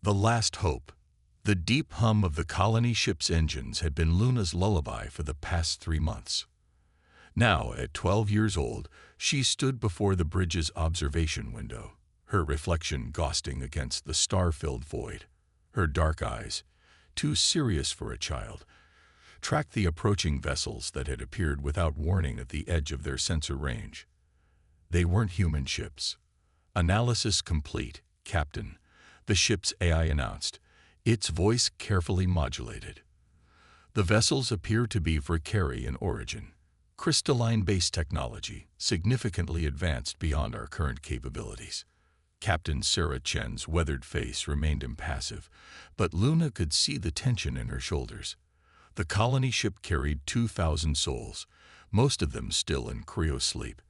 The last hope. The deep hum of the colony ship's engines had been Luna's lullaby for the past 3 months. Now, at 12 years old, she stood before the bridge's observation window, her reflection ghosting against the star-filled void. Her dark eyes, too serious for a child, tracked the approaching vessels that had appeared without warning at the edge of their sensor range. They weren't human ships. Analysis complete, Captain, the ship's AI announced, its voice carefully modulated. The vessels appear to be Vrikari in origin, crystalline-based technology, significantly advanced beyond our current capabilities. Captain Sarah Chen's weathered face remained impassive, but Luna could see the tension in her shoulders. The colony ship carried 2,000 souls, most of them still in cryo-sleep.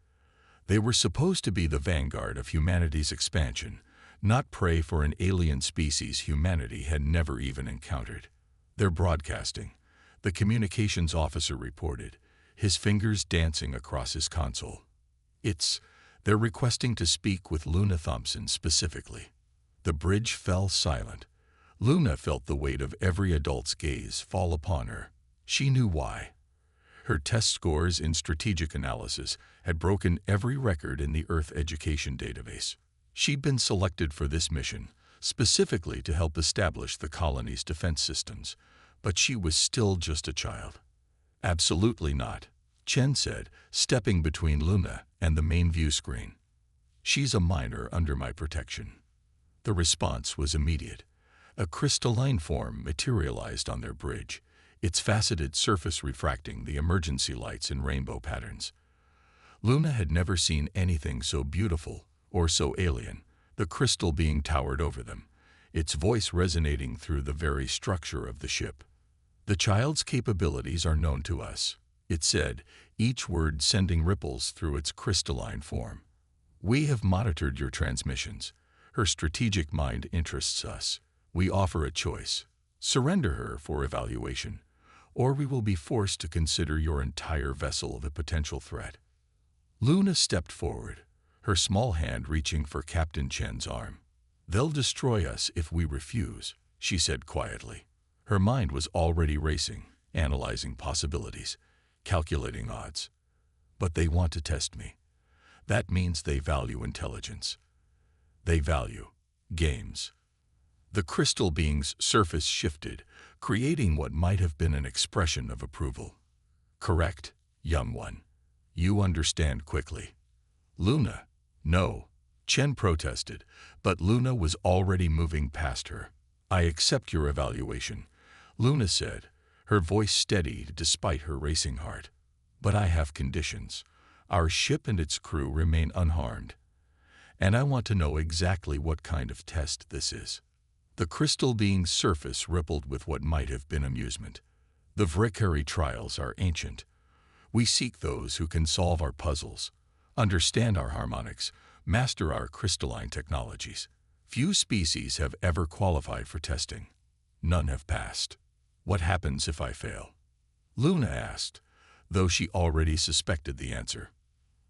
They were supposed to be the vanguard of humanity's expansion, not prey for an alien species humanity had never even encountered. They're broadcasting, the communications officer reported, his fingers dancing across his console. They're requesting to speak with Luna Thompson specifically. The bridge fell silent. Luna felt the weight of every adult's gaze fall upon her. She knew why. Her test scores in strategic analysis had broken every record in the Earth Education Database. She'd been selected for this mission, specifically to help establish the colony's defense systems, but she was still just a child. Absolutely not, Chen said, stepping between Luna and the main view screen. She's a minor under my protection. The response was immediate. A crystalline form materialized on their bridge, its faceted surface refracting the emergency lights in rainbow patterns. Luna had never seen anything so beautiful or so alien, the crystal being towered over them, its voice resonating through the very structure of the ship. The child's capabilities are known to us, it said, each word sending ripples through its crystalline form. We have monitored your transmissions. Her strategic mind interests us. We offer a choice. Surrender her for evaluation, or we will be forced to consider your entire vessel a potential threat. Luna stepped forward, her small hand reaching for Captain Chen's arm. They'll destroy us if we refuse, she said quietly. Her mind was already racing, analyzing possibilities, calculating odds. But they want to test me. That means they value intelligence. They value games. The crystal being's surface shifted, creating what might have been an expression of approval. Correct, young one. You understand quickly. Luna, no, Chen protested, but Luna was already moving past her. I accept your evaluation, Luna said, her voice steady despite her racing heart. But I have conditions. Our ship and its crew remain unharmed. And I want to know exactly what kind of test this is. The crystal being's surface rippled with what might have been amusement. The Vrikari trials are ancient. We seek those who can solve our puzzles, understand our harmonics, master our crystalline technologies. Few species have ever qualified for testing. None have passed. What happens if I fail? Luna asked, though she already suspected the answer.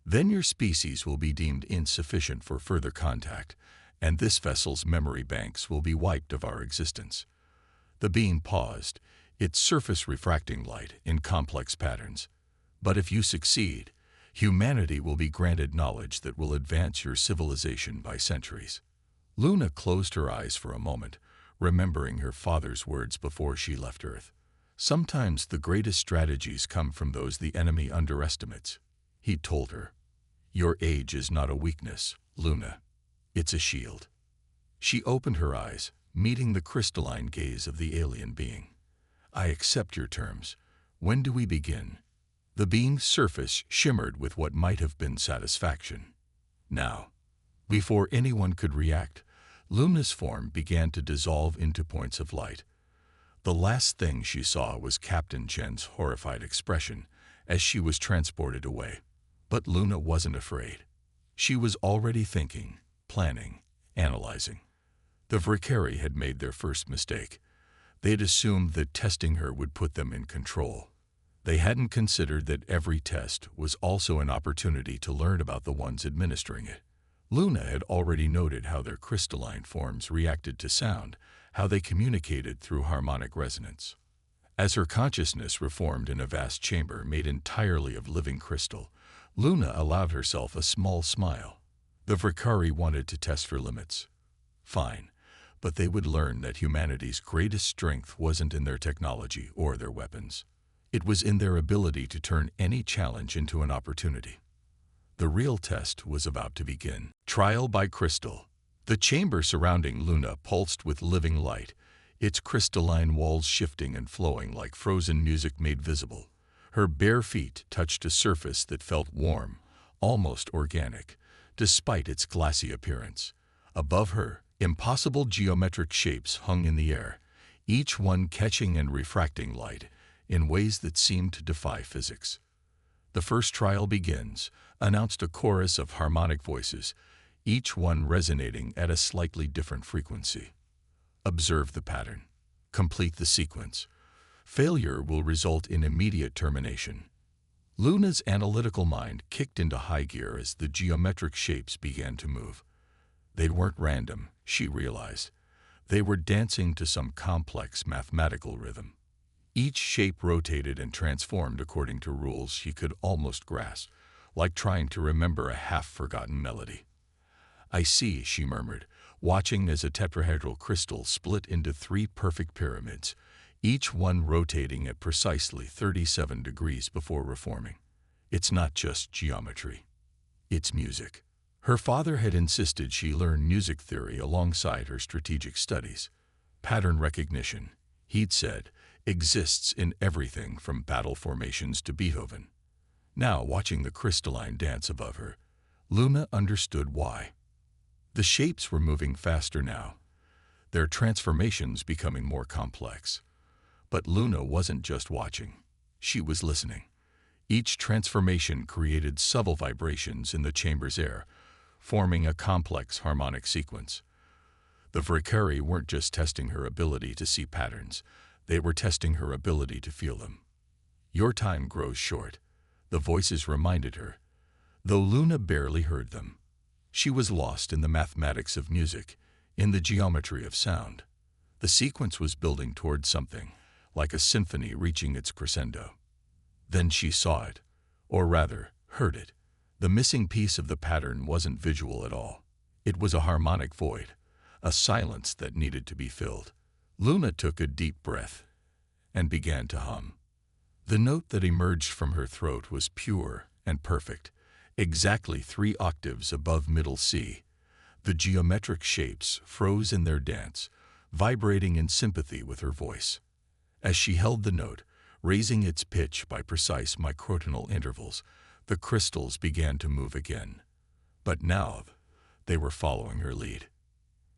Then your species will be deemed insufficient for further contact, and this vessel's memory banks will be wiped of our existence. The being paused, its surface refracting light in complex patterns. But if you succeed, humanity will be granted knowledge that will advance your civilization by centuries. Luna closed her eyes for a moment, remembering her father's words before she left Earth. Sometimes the greatest strategies come from those the enemy underestimates. He told her, your age is not a weakness, Luna. It's a shield. She opened her eyes, meeting the crystalline gaze of the alien being. I accept your terms. When do we begin? The being's surface shimmered with what might have been satisfaction. Now. Before anyone could react, Luna's form began to dissolve into points of light. The last thing she saw was Captain Chen's horrified expression as she was transported away. But Luna wasn't afraid. She was already thinking, planning, analyzing. The Vrikari had made their first mistake. They'd assumed that testing her would put them in control. They hadn't considered that every test was also an opportunity to learn about the ones administering it. Luna had already noted how their crystalline forms reacted to sound, how they communicated through harmonic resonance. As her consciousness reformed in a vast chamber made entirely of living crystal, Luna allowed herself a small smile. The Vrikari wanted to test her limits. Fine, but they would learn that humanity's greatest strength wasn't in their technology or their weapons. It was in their ability to turn any challenge into an opportunity. The real test was about to begin. Trial by crystal. The chamber surrounding Luna pulsed with living light, its crystalline walls shifting and flowing like frozen music made visible. Her bare feet touched a surface that felt warm, almost organic, despite its glassy appearance. Above her, impossible geometric shapes hung in the air, each one catching and refracting light in ways that seemed to defy physics. "The first trial begins," announced a chorus of harmonic voices, each one resonating at a slightly different frequency. "Observe the pattern. Complete the sequence. Failure will result in immediate termination." Luna's analytical mind kicked into high gear as the geometric shapes began to move. They weren't random, she realized. They were dancing to some complex mathematical rhythm. Each shape rotated and transformed according to rules she could almost grasp, like trying to remember a half-forgotten melody. "I see," she murmured, watching as a tetrahedral crystal split into 3 perfect pyramids, each one rotating at precisely 37 degrees before reforming. "It's not just geometry. It's music." Her father had insisted she learn music theory alongside her strategic studies. Pattern recognition, he'd said, exists in everything from battle formations to Beethoven. Now, watching the crystalline dance above her, Luna understood why. The shapes were moving faster now, their transformations becoming more complex. But Luna wasn't just watching. She was listening. Each transformation created subtle vibrations in the chamber's air, forming a complex harmonic sequence. The Vrikari weren't just testing her ability to see patterns, they were testing her ability to feel them. "Your time grows short," the voices reminded her, though Luna barely heard them. She was lost in the mathematics of music, in the geometry of sound. The sequence was building toward something, like a symphony reaching its crescendo. Then she saw it, or rather, heard it. The missing piece of the pattern wasn't visual at all. It was a harmonic void, a silence that needed to be filled. Luna took a deep breath and began to hum. The note that emerged from her throat was pure and perfect, exactly 3 octaves above middle C. The geometric shapes froze in their dance, vibrating in sympathy with her voice. As she held the note, raising its pitch by precise microtonal intervals, the crystals began to move again. But now, they were following her lead.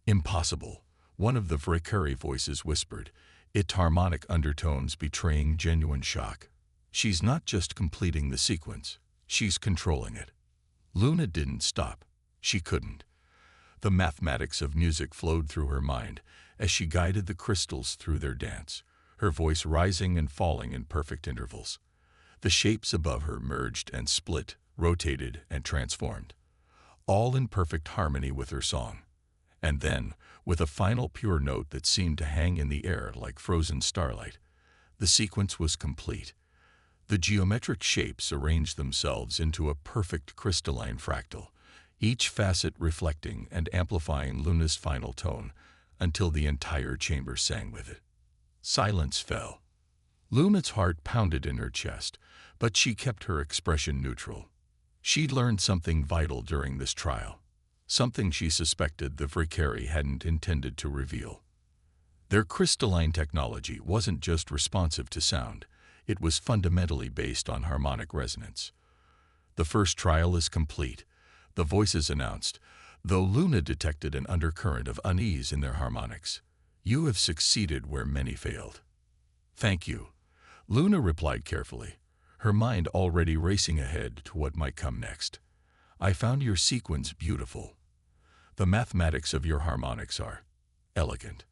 "Impossible," one of the Vrikari voices whispered, its harmonic undertones betraying genuine shock. "She's not just completing the sequence, she's controlling it." Luna didn't stop. She couldn't. The mathematics of music flowed through her mind as she guided the crystals through their dance, her voice rising and falling in perfect intervals. The shapes above her merged and split, rotated and transformed, all in perfect harmony with her song. And then, with a final pure note that seemed to hang in the air like frozen starlight, the sequence was complete. The geometric shapes arranged themselves into a perfect crystalline fractal, each facet reflecting and amplifying Luna's final tone until the entire chamber sang with it. Silence fell. Luna's heart pounded in her chest, but she kept her expression neutral. She'd learned something vital during this trial, something she suspected the Vrikari hadn't intended to reveal. Their crystalline technology wasn't just responsive to sound, it was fundamentally based on harmonic resonance. "The first trial is complete," the voices announced, though Luna detected an undercurrent of unease in their harmonics. "You have succeeded where many failed." "Thank you," Luna replied carefully, her mind already racing ahead to what might come next. "I found your sequence beautiful. The mathematics of your harmonics are elegant."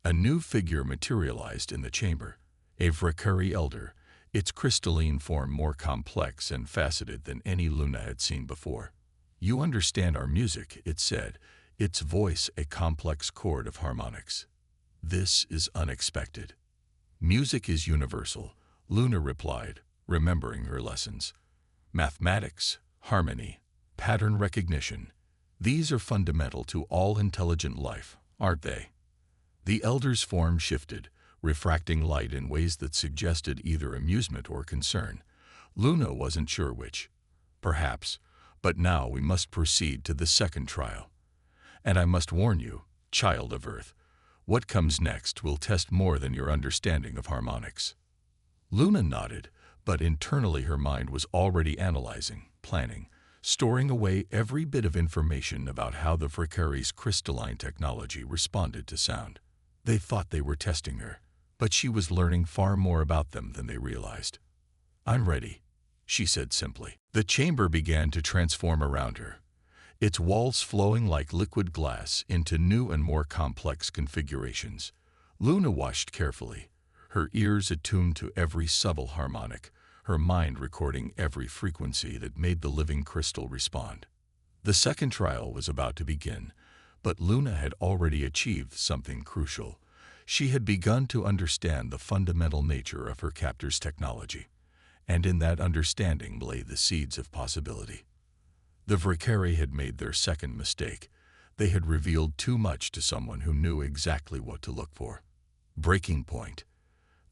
A new figure materialized in the chamber, a Vrikari elder, its crystalline form more complex and faceted than any Luna had seen before. "You understand our music," it said, its voice a complex chord of harmonics. "This is unexpected." "Music is universal," Luna replied, remembering her lessons. "Mathematics, harmony, pattern recognition, these are fundamental to all intelligent life, aren't they?" The elder's form shifted, refracting light in ways that suggested either amusement or concern. Luna wasn't sure which. "Perhaps, but now we must proceed to the second trial. And I must warn you, child of Earth, what comes next will test more than your understanding of harmonics." Luna nodded, but internally her mind was already analyzing, planning, storing away every bit of information about how the Vracary's crystalline technology responded to sound. They thought they were testing her, but she was learning far more about them than they realized. "I'm ready," she said simply. The chamber began to transform around her, its walls flowing like liquid glass into new and more complex configurations. Luna watched carefully, her ears attuned to every subtle harmonic, her mind recording every frequency that made the living crystal respond. The second trial was about to begin, but Luna had already achieved something crucial. She had begun to understand the fundamental nature of her captor's technology, and in that understanding lay the seeds of possibility. The Vracary had made their second mistake. They had revealed too much to someone who knew exactly what to look for. Breaking point.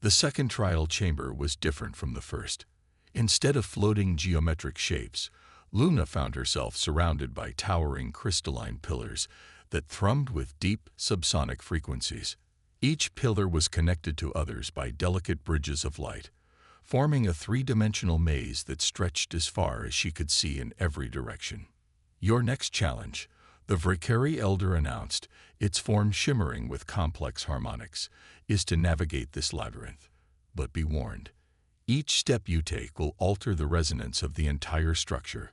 The second trial chamber was different from the first. Instead of floating geometric shapes, Luna found herself surrounded by towering crystalline pillars that thrummed with deep subsonic frequencies. Each pillar was connected to others by delicate bridges of light, forming a three-dimensional maze that stretched as far as she could see in every direction. "Your next challenge," the Vracary elder announced, its form shimmering with complex harmonics, "is to navigate this labyrinth. But be warned, each step you take will alter the resonance of the entire structure."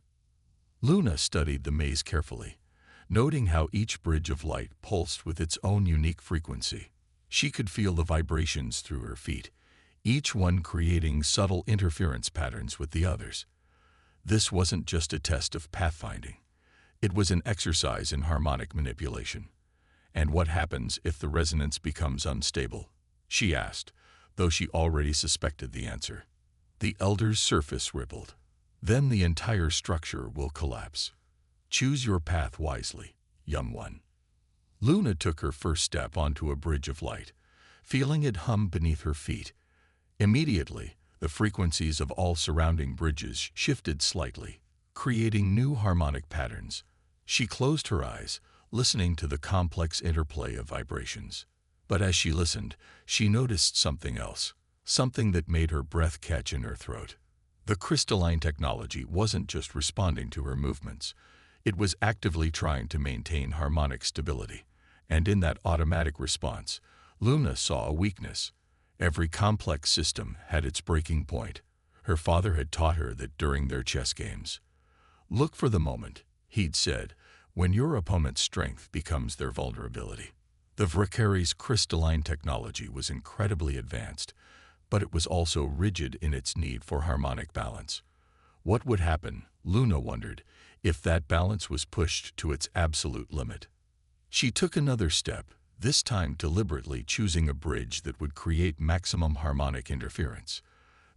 Luna studied the maze carefully, noting how each bridge of light pulsed with its own unique frequency. She could feel the vibrations through her feet, each one creating subtle interference patterns with the others. This wasn't just a test of pathfinding. It was an exercise in harmonic manipulation. "And what happens if the resonance becomes unstable?" she asked, though she already suspected the answer. The elder's surface rippled. "Then the entire structure will collapse. Choose your path wisely, young one." Luna took her first step onto a bridge of light, feeling it hum beneath her feet. Immediately, the frequencies of all surrounding bridges shifted slightly, creating new harmonic patterns. She closed her eyes, listening to the complex interplay of vibrations. But as she listened, she noticed something else, something that made her breath catch in her throat. The crystalline technology wasn't just responding to her movements. It was actively trying to maintain harmonic stability. And in that automatic response, Luna saw a weakness. Every complex system had its breaking point. Her father had taught her that during their chess games. "Look for the moment," he'd said, "when your opponent's strength becomes their vulnerability." The Vracary's crystalline technology was incredibly advanced, but it was also rigid in its need for harmonic balance. What would happen, Luna wondered, if that balance was pushed to its absolute limit? She took another step, this time deliberately choosing a bridge that would create maximum harmonic interference.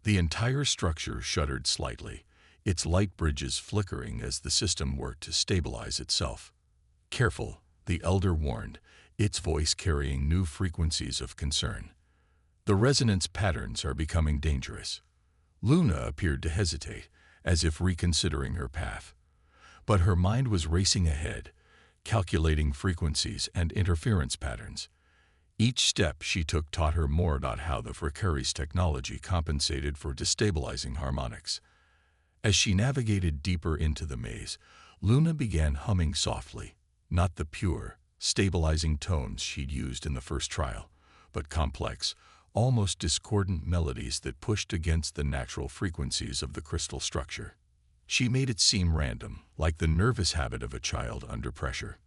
The entire structure shuddered slightly, its light bridges flickering as the system worked to stabilize itself. "Careful," the elder warned, its voice carrying new frequencies of concern. "The resonance patterns are becoming dangerous." Luna appeared to hesitate, as if reconsidering her path. But her mind was racing ahead, calculating frequencies and interference patterns. Each step she took taught her more about how the Vracary's technology compensated for destabilizing harmonics. As she navigated deeper into the maze, Luna began humming softly, not the pure, stabilizing tones she'd used in the first trial, but complex, almost discordant melodies that pushed against the natural frequencies of the crystal structure. She made it seem random, like the nervous habit of a child under pressure.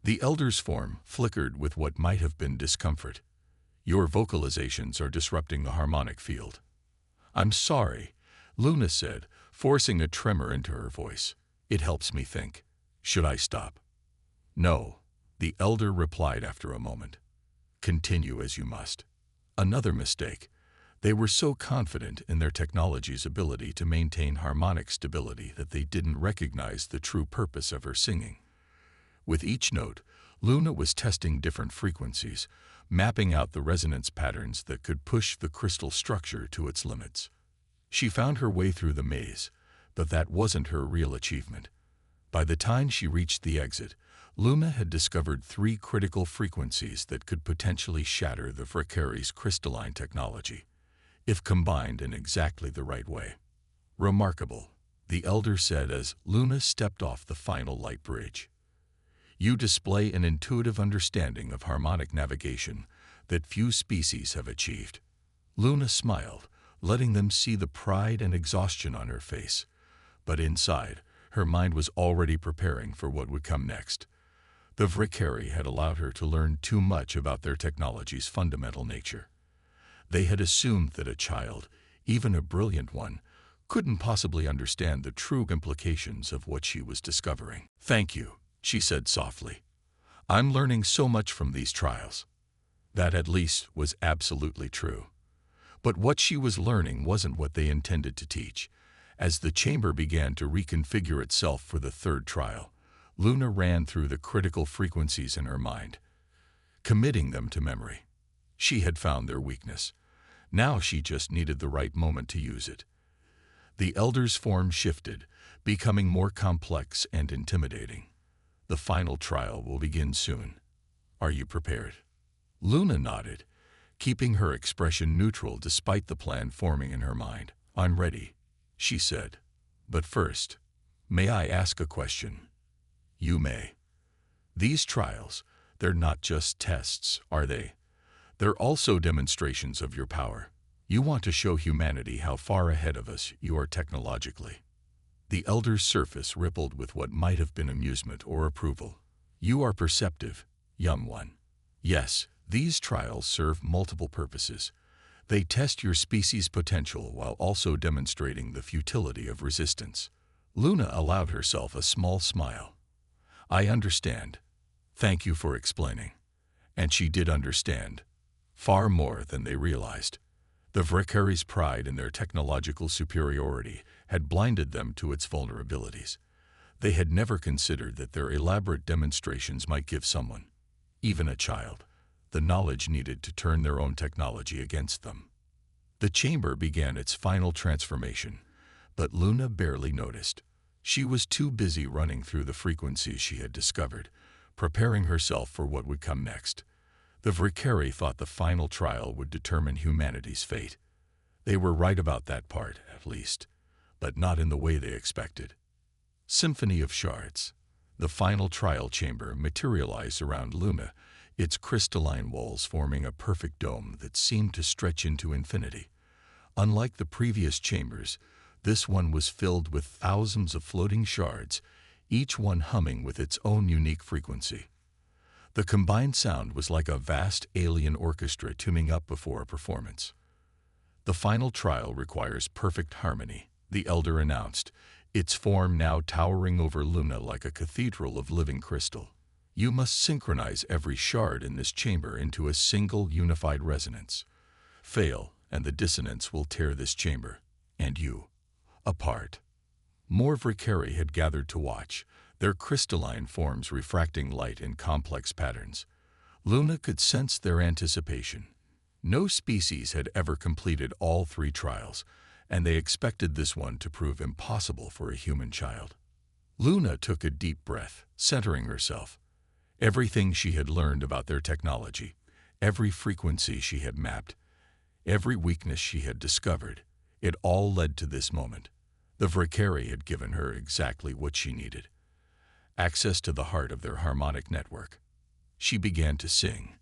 The elder's form flickered with what might have been discomfort. "Your vocalizations are disrupting the harmonic field." "I'm sorry," Luna said, forcing a tremor into her voice. "It helps me think." Should I stop? No, the elder replied after a moment. Continue as you must. Another mistake. They were so confident in their technology's ability to maintain harmonic stability that they didn't recognize the true purpose of her singing. With each note, Luna was testing different frequencies, mapping out the resonance patterns that could push the crystal structure to its limits. She found her way through the maze, but that wasn't her real achievement. By the time she reached the exit, Luna had discovered 3 critical frequencies that could potentially shatter the Valkyrie's crystalline technology, if combined in exactly the right way. Remarkable, the elder said as Luna stepped off the final light bridge. You display an intuitive understanding of harmonic navigation that few species have achieved. Luna smiled, letting them see the pride and exhaustion on her face. But inside, her mind was already preparing for what would come next. The Valkyrie had allowed her to learn too much about their technology's fundamental nature. They had assumed that a child, even a brilliant one, couldn't possibly understand the true implications of what she was discovering. Thank you, she said softly. I'm learning so much from these trials. That at least was absolutely true. But what she was learning wasn't what they intended to teach. As the chamber began to reconfigure itself for the 3rd trial, Luna ran through the critical frequencies in her mind, committing them to memory. She had found their weakness. Now she just needed the right moment to use it. The elder's form shifted, becoming more complex and intimidating. The final trial will begin soon. Are you prepared? Luna nodded, keeping her expression neutral despite the plan forming in her mind. I'm ready, she said. But first, may I ask a question? You may. These trials, they're not just tests, are they? They're also demonstrations of your power. You want to show humanity how far ahead of us you are technologically. The elder's surface rippled with what might have been amusement or approval. You are perceptive, young one. Yes, these trials serve multiple purposes. They test your species' potential while also demonstrating the futility of resistance. Luna allowed herself a small smile. I understand. Thank you for explaining. And she did understand. Far more than they realized. The Valkyrie's pride in their technological superiority had blinded them to its vulnerabilities. They had never considered that their elaborate demonstrations might give someone, even a child, the knowledge needed to turn their own technology against them. The chamber began its final transformation, but Luna barely noticed. She was too busy running through the frequencies she had discovered, preparing herself for what would come next. The Valkyrie thought the final trial would determine humanity's fate. They were right about that part, at least, but not in the way they expected. Symphony of Shards. The final trial chamber materialized around Luna, its crystalline walls forming a perfect dome that seemed to stretch into infinity. Unlike the previous chambers, this one was filled with thousands of floating shards, each one humming with its own unique frequency. The combined sound was like a vast alien orchestra tuning up before a performance. The final trial requires perfect harmony, the elder announced, its form now towering over Luna like a cathedral of living crystal. You must synchronize every shard in this chamber into a single unified resonance. Fail, and the dissonance will tear this chamber, and you, apart. More Valkyrie had gathered to watch, their crystalline forms refracting light in complex patterns. Luna could sense their anticipation. No species had ever completed all 3 trials, and they expected this one to prove impossible for a human child. Luna took a deep breath, centering herself. Everything she had learned about their technology, every frequency she had mapped, every weakness she had discovered, it all led to this moment. The Valkyrie had given her exactly what she needed. Access to the heart of their harmonic network. She began to sing.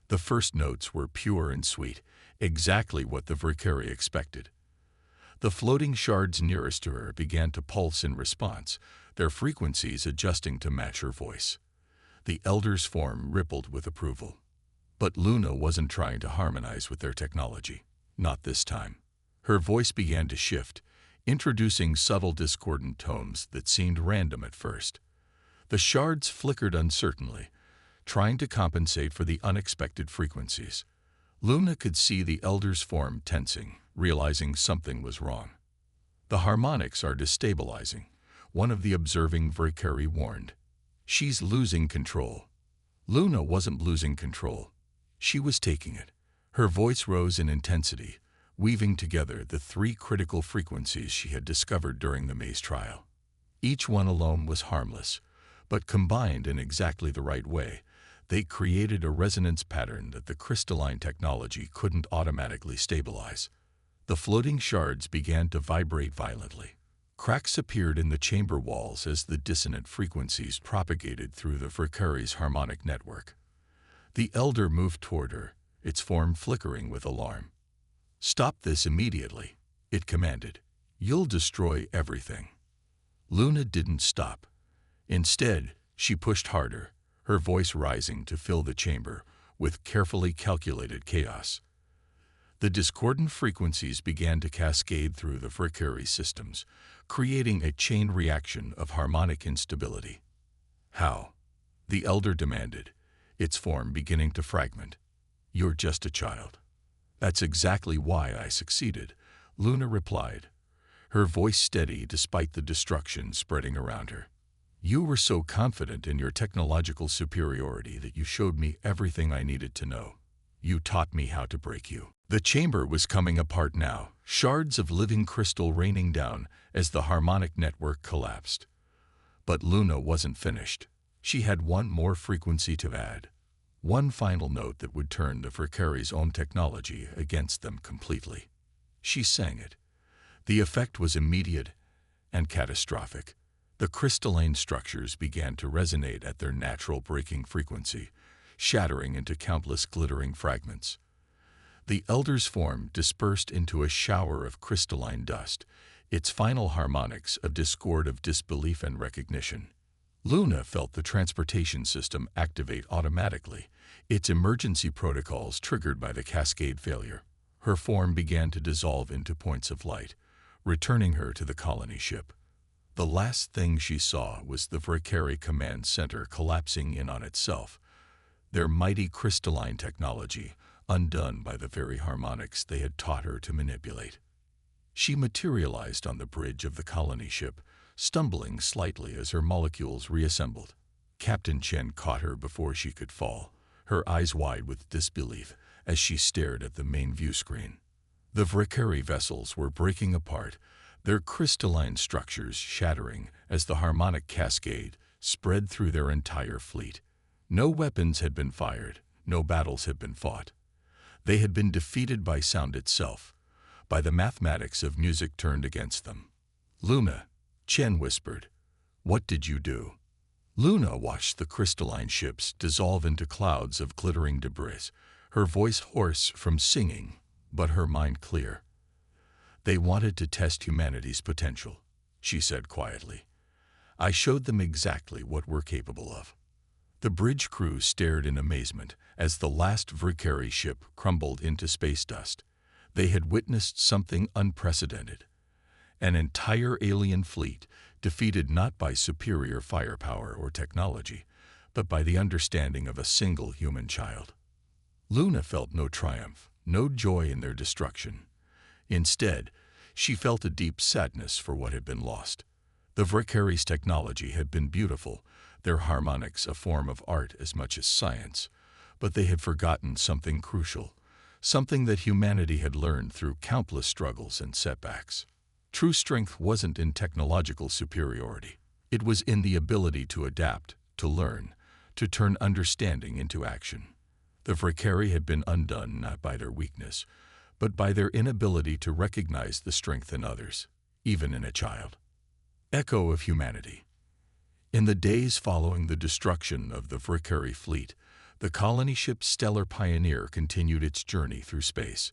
The first notes were pure and sweet, exactly what the Valkyrie expected. The floating shards nearest to her began to pulse in response, their frequencies adjusting to match her voice. The elder's form rippled with approval. But Luna wasn't trying to harmonize with their technology. Not this time. Her voice began to shift, introducing subtle discordant tones that seemed random at first. The shards flickered uncertainly, trying to compensate for the unexpected frequencies. Luna could see the Elder's form tensing, realizing something was wrong. "The harmonics are destabilizing," one of the observing Vrikari warned. "She's losing control." Luna wasn't losing control. She was taking it. Her voice rose in intensity, weaving together the three critical frequencies she had discovered during the maze trial. Each one alone was harmless, but combined in exactly the right way, they created a resonance pattern that the crystalline technology couldn't automatically stabilize. The floating shards began to vibrate violently. Cracks appeared in the chamber walls as the dissonant frequencies propagated through the Vrikari's harmonic network. The Elder moved toward her, its form flickering with alarm. "Stop this immediately," it commanded. "You'll destroy everything." Luna didn't stop. Instead, she pushed harder, her voice rising to fill the chamber with carefully calculated chaos. The discordant frequencies began to cascade through the Vrikari systems, creating a chain reaction of harmonic instability. "How?" the Elder demanded, its form beginning to fragment. "You're just a child." "That's exactly why I succeeded," Luna replied, her voice steady despite the destruction spreading around her. "You were so confident in your technological superiority that you showed me everything I needed to know. You taught me how to break you." The chamber was coming apart now, shards of living crystal raining down as the harmonic network collapsed. But Luna wasn't finished. She had one more frequency to add. One final note that would turn the Vrikari's own technology against them completely. She sang it. The effect was immediate and catastrophic. The crystalline structures began to resonate at their natural breaking frequency, shattering into countless glittering fragments. The Elder's form dispersed into a shower of crystalline dust, its final harmonics a discord of disbelief and recognition. Luna felt the transportation system activate automatically, its emergency protocols triggered by the cascade failure. Her form began to dissolve into points of light, returning her to the colony ship. The last thing she saw was the Vrikari command center collapsing in on itself, their mighty crystalline technology undone by the very harmonics they had taught her to manipulate. She materialized on the bridge of the colony ship, stumbling slightly as her molecules reassembled. Captain Chen caught her before she could fall, her eyes wide with disbelief as she stared at the main view screen. The Vrikari vessels were breaking apart, their crystalline structures shattering as the harmonic cascade spread through their entire fleet. No weapons had been fired, no battles had been fought. They had been defeated by sound itself, by the mathematics of music turned against them. "Luna," Chen whispered, "what did you do?" Luna watched the crystalline ships dissolve into clouds of glittering debris, her voice hoarse from singing, but her mind clear. "They wanted to test humanity's potential," she said quietly. "I showed them exactly what we're capable of." The bridge crew stared in amazement as the last Vrikari ship crumbled into space dust. They had witnessed something unprecedented. An entire alien fleet defeated not by superior firepower or technology, but by the understanding of a single human child. Luna felt no triumph, no joy in their destruction. Instead, she felt a deep sadness for what had been lost. The Vrikari's technology had been beautiful, their harmonics a form of art as much as science, but they had forgotten something crucial, something that humanity had learned through countless struggles and setbacks. True strength wasn't in technological superiority. It was in the ability to adapt, to learn, to turn understanding into action. The Vrikari had been undone not by their weakness, but by their inability to recognize the strength in others, even in a child. Echo of humanity. In the days following the destruction of the Vrikari fleet, the colony ship Stellar Pioneer continued its journey through space.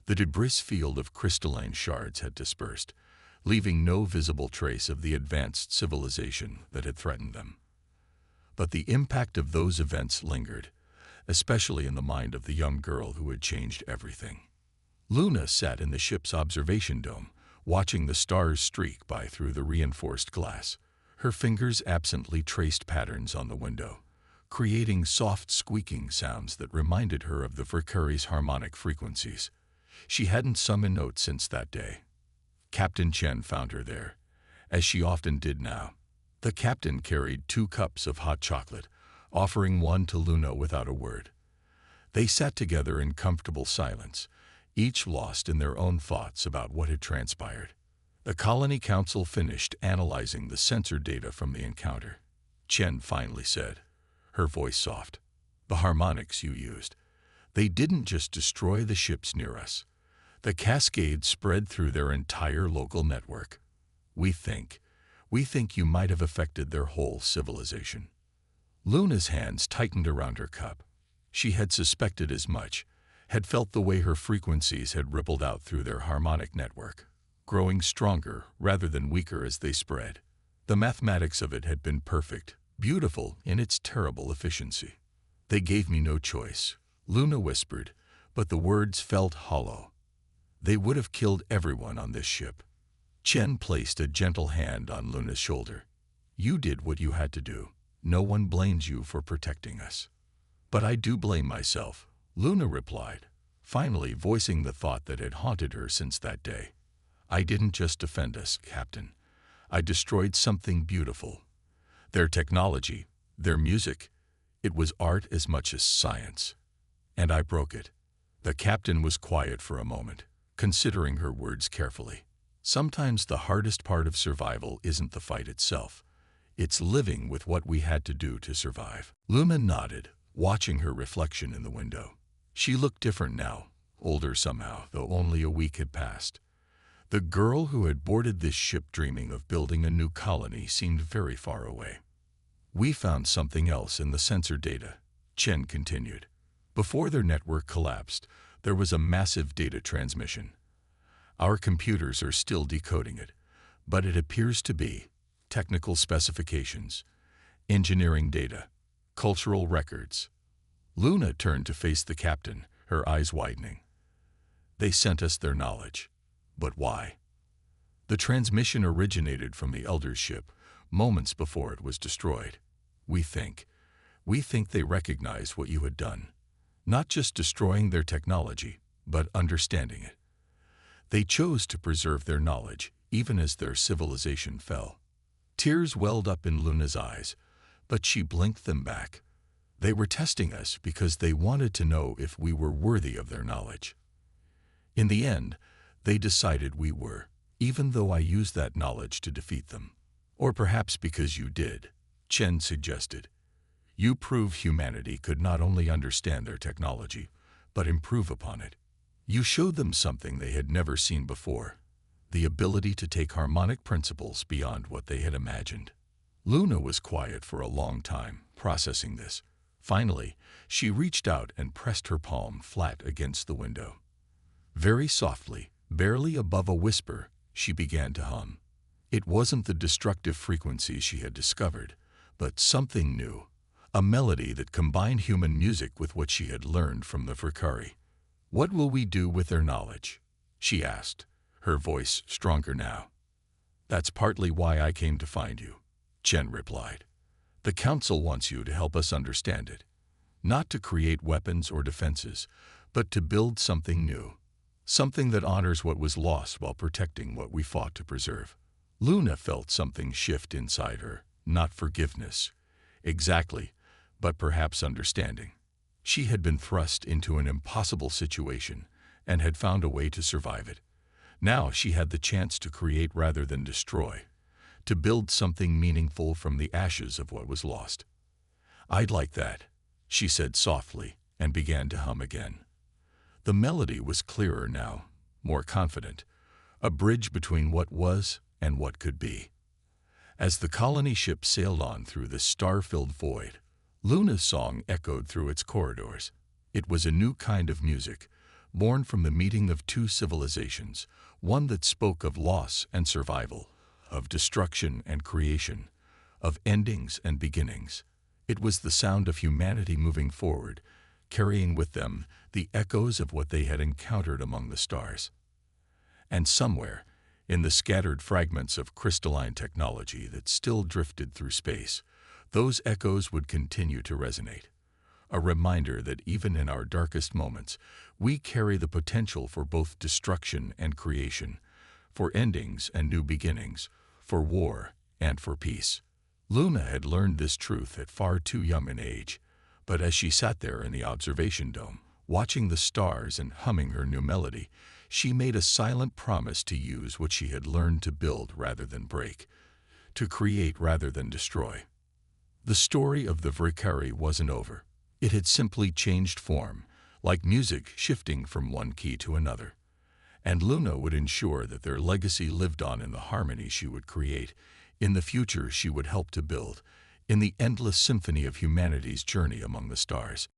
The debris field of crystalline shards had dispersed, leaving no visible trace of the advanced civilization that had threatened them. But the impact of those events lingered, especially in the mind of the young girl who had changed everything. Luna sat in the ship's observation dome, watching the stars streak by through the reinforced glass. Her fingers absently traced patterns on the window, creating soft squeaking sounds that reminded her of the Furcuri's harmonic frequencies. She hadn't summoned notes since that day. Captain Chen found her there, as she often did now. The captain carried 2 cups of hot chocolate, offering one to Luna without a word. They sat together in comfortable silence, each lost in their own thoughts about what had transpired. The Colony Council finished analyzing the sensor data from the encounter. Chen finally said, her voice soft, "The harmonics you used, they didn't just destroy the ships near us. The cascade spread through their entire local network. We think you might have affected their whole civilization." Luna's hands tightened around her cup. She had suspected as much, had felt the way her frequencies had rippled out through their harmonic network, growing stronger rather than weaker as they spread. The mathematics of it had been perfect, beautiful in its terrible efficiency. "They gave me no choice," Luna whispered, but the words felt hollow. "They would have killed everyone on this ship." Chen placed a gentle hand on Luna's shoulder. "You did what you had to do. No one blames you for protecting us." "But I do blame myself," Luna replied, finally voicing the thought that had haunted her since that day. "I didn't just defend us, Captain. I destroyed something beautiful. Their technology, their music, it was art as much as science. And I broke it." The captain was quiet for a moment, considering her words carefully. Sometimes the hardest part of survival isn't the fight itself. It's living with what we had to do to survive. Luna nodded, watching her reflection in the window. She looked different now, older somehow, though only a week had passed. The girl who had boarded this ship dreaming of building a new colony seemed very far away. "We found something else in the sensor data," Chen continued. "Before their network collapsed, there was a massive data transmission. Our computers are still decoding it, but it appears to be technical specifications, engineering data, cultural records." Luna turned to face the captain, her eyes widening. "They sent us their knowledge. But why?" "The transmission originated from the Elder's ship, moments before it was destroyed. We think they recognize what you had done. Not just destroying their technology, but understanding it. They chose to preserve their knowledge, even as their civilization fell." Tears welled up in Luna's eyes, but she blinked them back. "They were testing us because they wanted to know if we were worthy of their knowledge. In the end, they decided we were, even though I used that knowledge to defeat them." "Or perhaps because you did," Chen suggested. "You proved humanity could not only understand their technology, but improve upon it. You showed them something they had never seen before, the ability to take harmonic principles beyond what they had imagined." Luna was quiet for a long time, processing this. Finally, she reached out and pressed her palm flat against the window. Very softly, barely above a whisper, she began to hum. It wasn't the destructive frequency she had discovered, but something new, a melody that combined human music with what she had learned from the Furcuri. "What will we do with their knowledge?" she asked, her voice stronger now. "That's partly why I came to find you," Chen replied. "The Council wants you to help us understand it. Not to create weapons or defenses, but to build something new. Something that honors what was lost while protecting what we fought to preserve." Luna felt something shift inside her, not forgiveness, exactly, but perhaps understanding. She had been thrust into an impossible situation and had found a way to survive it. Now she had the chance to create rather than destroy, to build something meaningful from the ashes of what was lost. "I'd like that," she said softly and began to hum again. The melody was clearer now, more confident, a bridge between what was and what could be. As the colony ship sailed on through the star-filled void, Luna's song echoed through its corridors. It was a new kind of music, born from the meeting of two civilizations, one that spoke of loss and survival, of destruction and creation, of endings and beginnings. It was the sound of humanity moving forward, carrying with them the echoes of what they had encountered among the stars. And somewhere, In the scattered fragments of crystalline technology that still drifted through space, those echoes would continue to resonate. A reminder that even in our darkest moments, we carry the potential for both destruction and creation, for endings and new beginnings, for war and for peace. Luna had learned this truth at far too young an age, but as she sat there in the observation dome, watching the stars and humming her new melody, she made a silent promise to use what she had learned to build rather than break, to create rather than destroy. The story of the Valkyrie wasn't over. It had simply changed form, like music shifting from one key to another. And Luna would ensure that their legacy lived on in the harmony she would create, in the future she would help to build, in the endless symphony of humanity's journey among the stars.